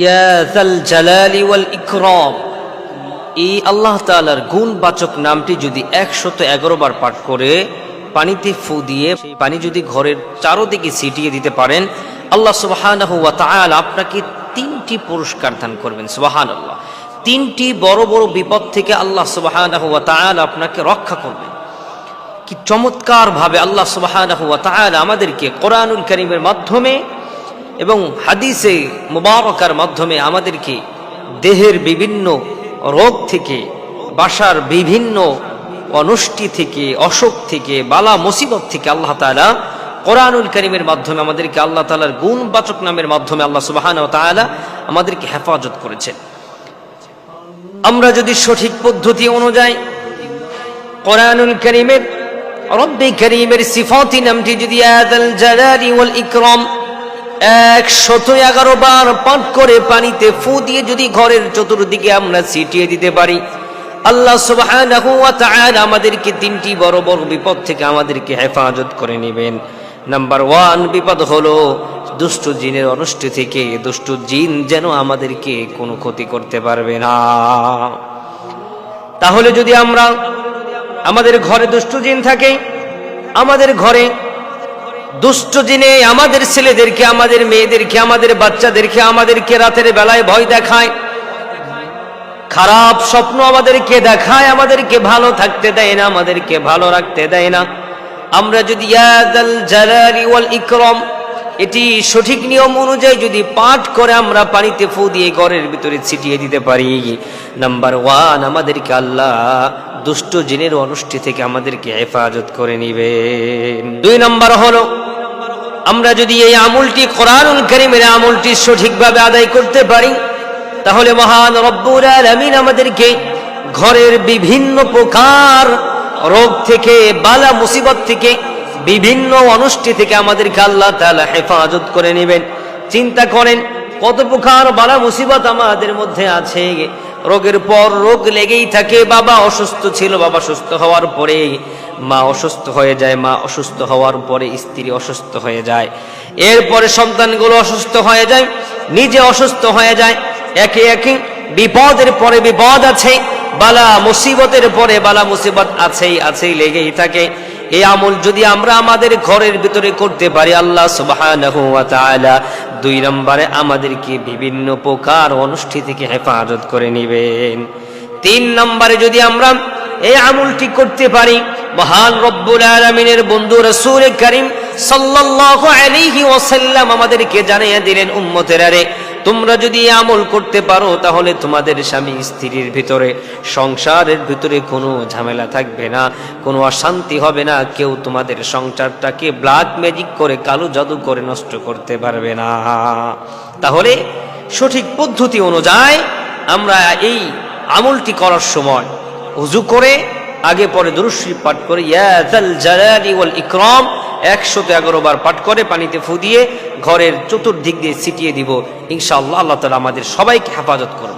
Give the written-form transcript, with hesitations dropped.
ইয়া যাল জালালি ওয়াল ইকরাম, এই আল্লাহ তাআলার গুণবাচক নামটি যদি 111 বার পাঠ করে পানিতে ফু দিয়ে সেই পানি যদি ঘরের চারদিকে ছিটিয়ে দিতে পারেন, আল্লাহ সুবহানাহু ওয়া তাআলা আপনাকে 3টি পুরস্কার দান করবেন। সুবহানাল্লাহ, 3টি বড় বড় বিপদ থেকে আল্লাহ সুবহানাহু ওয়া তাআলা আপনাকে রক্ষা করবেন। কি চমৎকার ভাবে আল্লাহ সুবহানাহু ওয়া তাআলা আমাদেরকে কোরআনুল কারীমের মাধ্যমে এবং হাদিসে মুবারকার মাধ্যমে আমাদেরকে দেহের বিভিন্ন রোগ থেকে, বাসার বিভিন্ন অনষ্টি থেকে, অসুখ থেকে, বালা মুসিবত থেকে আল্লাহ তাআলা কোরআনুল কারীমের মাধ্যমে আমাদেরকে আল্লাহ তাআলার গুণবাচক নামের মাধ্যমে আল্লাহ সুবহানাহু ওয়া তাআলা আমাদেরকে হেফাজত করেছেন। আমরা যদি সঠিক পদ্ধতি অনুযায়ী কোরআনুল কারীমের রব্বে কারীমের সিফাতি নামটি যদি ইয়া যাল জালালি ওয়াল ইকরাম 111 বার পাঠ করে পানিতে ফু দিয়ে যদি ঘরের চতুর্দিকে আমরা ছিটিয়ে দিতে পারি, আল্লাহ সুবহানাহু ওয়া তাআলা আমাদেরকে 3টি বড় বড় বিপদ থেকে আমাদেরকে হেফাজত করে নেবেন। নাম্বার 1 বিপদ হলো দুষ্ট জিনের অনষ্টি থেকে। দুষ্ট জিন যেন আমাদেরকে কোনো ক্ষতি করতে পারবে না। তাহলে যদি আমরা আমাদের ঘরে দুষ্ট জিন থাকে, আমাদের ঘরে দুষ্ট জিনে আমাদের ছেলেদেরকে, আমাদের মেয়েদেরকে, আমাদের বাচ্চাদেরকে আমাদেরকে রাতের বেলায় ভয় দেখায়, খারাপ স্বপ্ন আমাদেরকে দেখায়, আমাদেরকে ভালো থাকতে দেয় না, আমাদেরকে ভালো রাখতে দেয় না। আমরা যদি ইয়া যাল জালালি ওয়াল ইকরাম এটি সঠিক নিয়ম অনুযায়ী যদি পাঠ করে আমরা পানিতে ফু দিয়ে ঘরের ভিতরে ছিটিয়ে দিতে পারি, নাম্বার 1 আমাদেরকে আল্লাহ দুষ্ট জিনের অনষ্টি থেকে আমাদেরকে হেফাজত করে নেবেন। 2 নাম্বার হলো আমরা যদি এই আমলটি কোরআনুল কারীমের আমলটি সঠিকভাবে আদায় করতে পারি, তাহলে মহান রব্বুল আলামিন আমাদেরকে ঘরের বিভিন্ন প্রকার রোগ থেকে, বালা মুসিবত থেকে, বিভিন্ন অনষ্টি থেকে আমাদেরকে আল্লাহ তাআলা হেফাজত করে নেবেন। চিন্তা করেন কত প্রকার বালা মুসিবত আমাদের মধ্যে আছে। রোগের পর রোগ লেগেই থাকে। বাবা অসুস্থ ছিল, বাবা সুস্থ হওয়ার পরে মা অসুস্থ হয়ে যায়, মা অসুস্থ হওয়ার পরে স্ত্রী অসুস্থ হয়ে যায়, এরপরে সন্তানগুলো অসুস্থ হয়ে যায়, নিজে অসুস্থ হয়ে যায়। একে একে বিপদের পরে বিপদ আছে, বালা মুসিবতের পরে বালা মুসিবত আছেই লেগেই থাকে। এই আমল যদি আমরা আমাদের ঘরের ভিতরে করতে পারি, আল্লাহ সুবহানাহু ওয়া তাআলা 2 নম্বরে আমাদেরকে বিভিন্ন প্রকার অনষ্টি থেকে হেফাজত করে নেবেন। 3 নম্বরে যদি আমরা এই আমলটি করতে পারি, মহান রব্বুল আলামিনের বন্ধু রাসূল করিম সাল্লাল্লাহু আলাইহি ওয়াসাল্লাম আমাদেরকে জানিয়ে দিলেন, উম্মতেরা রে, তোমরা যদি আমল করতে পারো তাহলে তোমাদের স্বামী স্ত্রীর ভিতরে, সংসারের ভিতরে কোনো ঝামেলা থাকবে না, কোনো অশান্তি হবে না, কেউ তোমাদের সংসারটাকে ব্ল্যাক ম্যাজিক করে, কালো জাদু করে নষ্ট করতে পারবে না। তাহলে সঠিক পদ্ধতি অনুযায়ী আমরা এই আমলটি করার সময় ওযু করে আগে পরে দুরূদ শরীফ পাঠ করে ইয়া যাল জালালি ওয়াল ইকরাম 111 বার পাঠ করে পানিতে ফু দিয়ে ঘরের চতুর্দিক দিয়ে ছিটিয়ে দিব। ইনশাআল্লাহ আল্লাহ তাআলা আমাদের সবাইকে হেফাজত করবে।